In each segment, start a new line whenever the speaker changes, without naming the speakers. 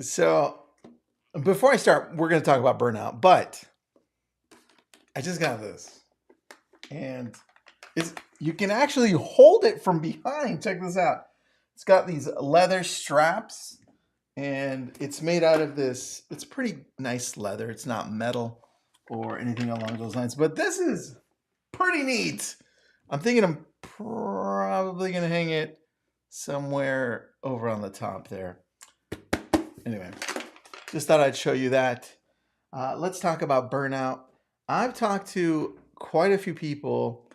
So before I start, we're going to talk about burnout, but I just got this, and it's you can actually hold it from behind. Check this out. It's got these leather straps, and it's made out of this. It's pretty nice leather. It's not metal or anything along those lines, but this is pretty neat. I'm thinking I'm probably going to hang it somewhere over on the top there. Anyway, just thought I'd show you that. Let's talk about burnout. I've talked to quite a few people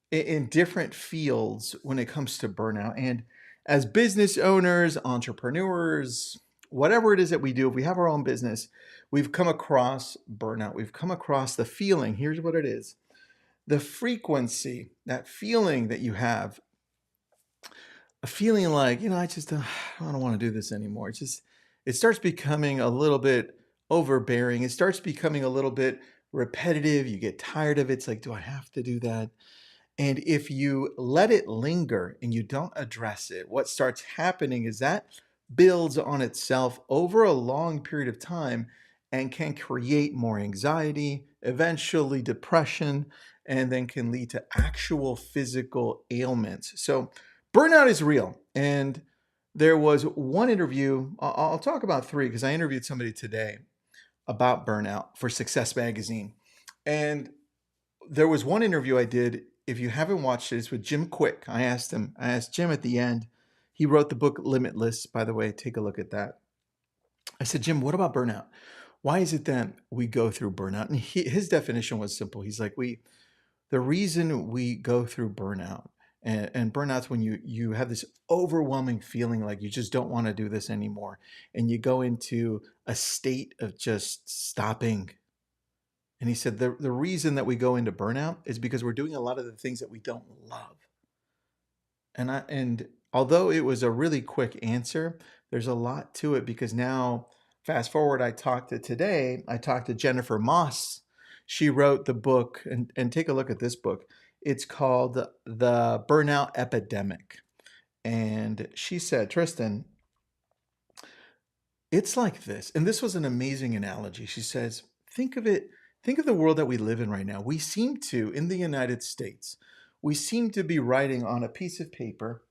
in different fields when it comes to burnout. And as business owners, entrepreneurs, whatever it is that we do, if we have our own business, we've come across burnout. We've come across the feeling. Here's what it is: the frequency, that feeling that you have, a feeling like, I don't want to do this anymore. It starts becoming a little bit overbearing. It starts becoming a little bit repetitive. You get tired of it. It's like, do I have to do that? And if you let it linger and you don't address it, what starts happening is that builds on itself over a long period of time and can create more anxiety, eventually depression, and then can lead to actual physical ailments. So, burnout is real. And there was one interview, I'll talk about three because I interviewed somebody today about burnout for Success Magazine. And there was one interview I did. If you haven't watched it, it's with Jim Quick. I asked Jim at the end. He wrote the book Limitless, by the way. Take a look at that. I said, Jim, what about burnout? Why is it that we go through burnout? And his definition was simple. He's like, the reason we go through burnout, and burnout's when you have this overwhelming feeling like you just don't want to do this anymore. And you go into a state of just stopping. And he said the reason that we go into burnout is because we're doing a lot of the things that we don't love. And although it was a really quick answer, there's a lot to it because now, fast forward, I talked to Jennifer Moss. She wrote the book, and take a look at this book. It's called The Burnout Epidemic. And she said, Tristan, it's like this. And this was an amazing analogy. She says, think of the world that we live in right now. We seem to, in the United States, we seem to be writing on a piece of paper.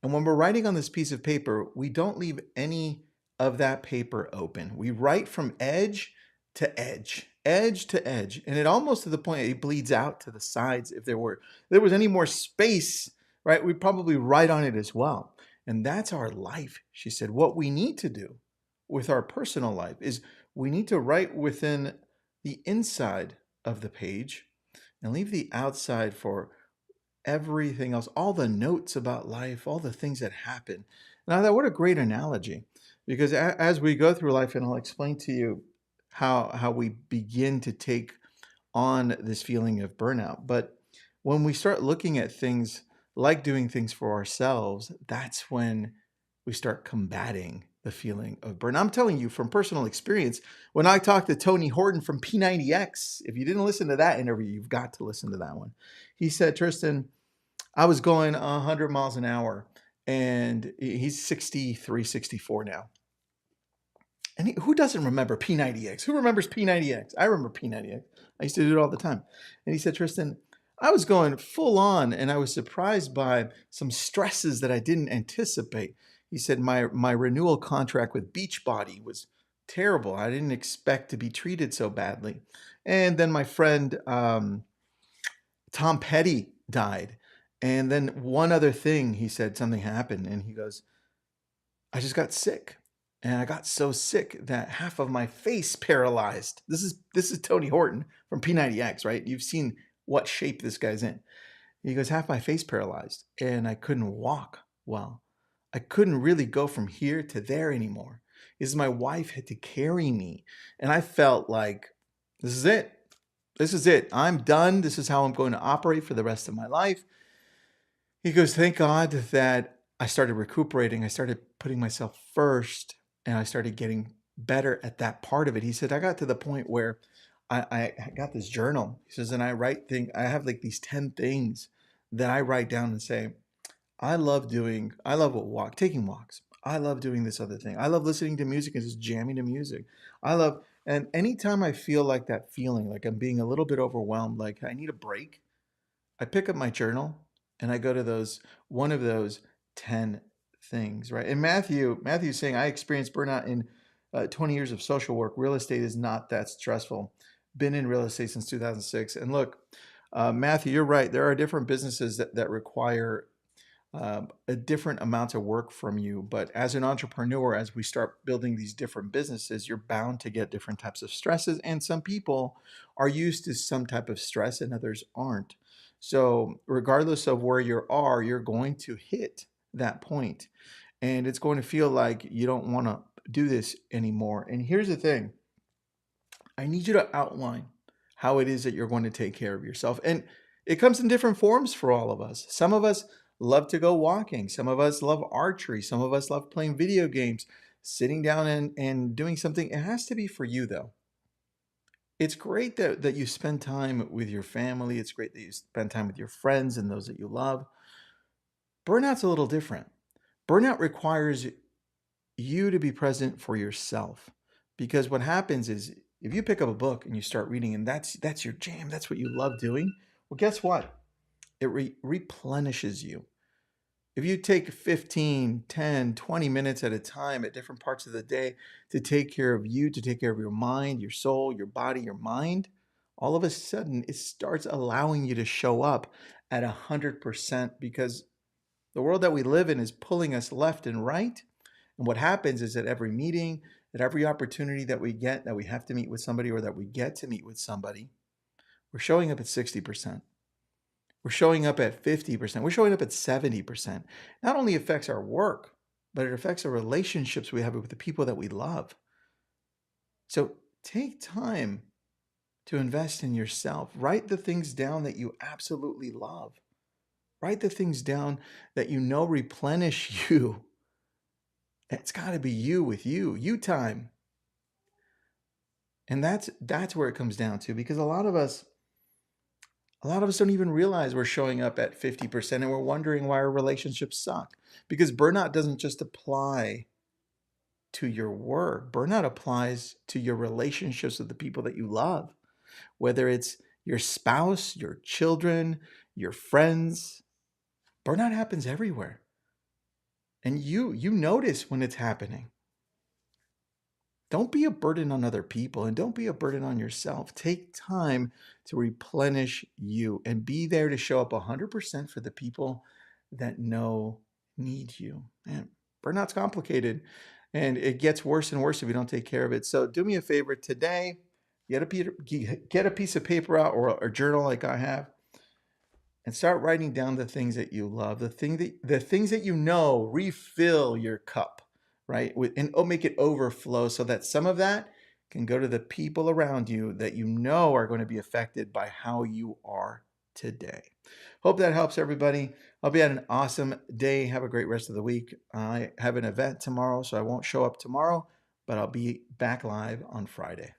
And when we're writing on this piece of paper, we don't leave any of that paper open. We write from edge to edge, edge to edge. And it almost to the point it bleeds out to the sides. If there was any more space, right, we'd probably write on it as well. And that's our life, she said. What we need to do with our personal life is we need to write within the inside of the page and leave the outside for everything else, all the notes about life, all the things that happen. And I thought, what a great analogy, because as we go through life, and I'll explain to you how we begin to take on this feeling of burnout. But when we start looking at things like doing things for ourselves, that's when we start combating the feeling of burnout. I'm telling you from personal experience, when I talked to Tony Horton from P90X, if you didn't listen to that interview, you've got to listen to that one. He said, Tristan, I was going 100 miles an hour, and he's 63, 64 now. And who doesn't remember P90X? Who remembers P90X? I remember P90X. I used to do it all the time. And he said, Tristan, I was going full on, and I was surprised by some stresses that I didn't anticipate. He said, my renewal contract with Beachbody was terrible. I didn't expect to be treated so badly. And then my friend Tom Petty died. And then one other thing, he said, something happened, and he goes, I just got sick. And I got so sick that half of my face paralyzed. This is Tony Horton from P90X, right? You've seen what shape this guy's in. He goes, half my face paralyzed, and I couldn't walk well. I couldn't really go from here to there anymore. Is my wife had to carry me. And I felt like, this is it. This is it. I'm done. This is how I'm going to operate for the rest of my life. He goes, thank God that I started recuperating. I started putting myself first, and I started getting better at that part of it. He said, I got to the point where I got this journal. He says, and I have like these 10 things that I write down and say, taking walks. I love doing this other thing. I love listening to music and just jamming to music. I love, and anytime I feel like that feeling, like I'm being a little bit overwhelmed, like I need a break, I pick up my journal and I go to one of those 10 things, right? And Matthew's saying, I experienced burnout in 20 years of social work. Real estate is not that stressful. Been in real estate since 2006. And look, Matthew, you're right. There are different businesses that require a different amounts of work from you. But as an entrepreneur, as we start building these different businesses, you're bound to get different types of stresses. And some people are used to some type of stress and others aren't. So regardless of where you are, you're going to hit that point, and it's going to feel like you don't want to do this anymore. And here's the thing. I need you to outline how it is that you're going to take care of yourself. And it comes in different forms for all of us. Some of us love to go walking. Some of us love archery. Some of us love playing video games, sitting down and doing something. It has to be for you, though. It's great that you spend time with your family. It's great that you spend time with your friends and those that you love. Burnout's a little different. Burnout requires you to be present for yourself. Because what happens is if you pick up a book and you start reading and that's your jam, that's what you love doing, well, guess what? It replenishes you. If you take 15, 10, 20 minutes at a time at different parts of the day to take care of you, to take care of your mind, your soul, your body, your mind, all of a sudden it starts allowing you to show up at 100% because the world that we live in is pulling us left and right. And what happens is at every meeting, at every opportunity that we get, that we have to meet with somebody or that we get to meet with somebody, we're showing up at 60%. We're showing up at 50%. We're showing up at 70%. Not only affects our work, but it affects the relationships we have with the people that we love. So take time to invest in yourself. Write the things down that you absolutely love. Write the things down that you know replenish you. It's got to be you with you time. And that's where it comes down to, because a lot of us don't even realize we're showing up at 50% and we're wondering why our relationships suck. Because burnout doesn't just apply to your work. Burnout applies to your relationships with the people that you love, whether it's your spouse, your children, your friends. Burnout happens everywhere. And you notice when it's happening. Don't be a burden on other people and don't be a burden on yourself. Take time to replenish you and be there to show up 100% for the people that need you. Man, burnout's complicated and it gets worse and worse if you don't take care of it. So do me a favor today, get a piece of paper out or a journal like I have and start writing down the things that you love, the things that you know refill your cup, right? And make it overflow so that some of that can go to the people around you that you know are going to be affected by how you are today. Hope that helps everybody. Hope you had an awesome day. Have a great rest of the week. I have an event tomorrow, so I won't show up tomorrow, but I'll be back live on Friday.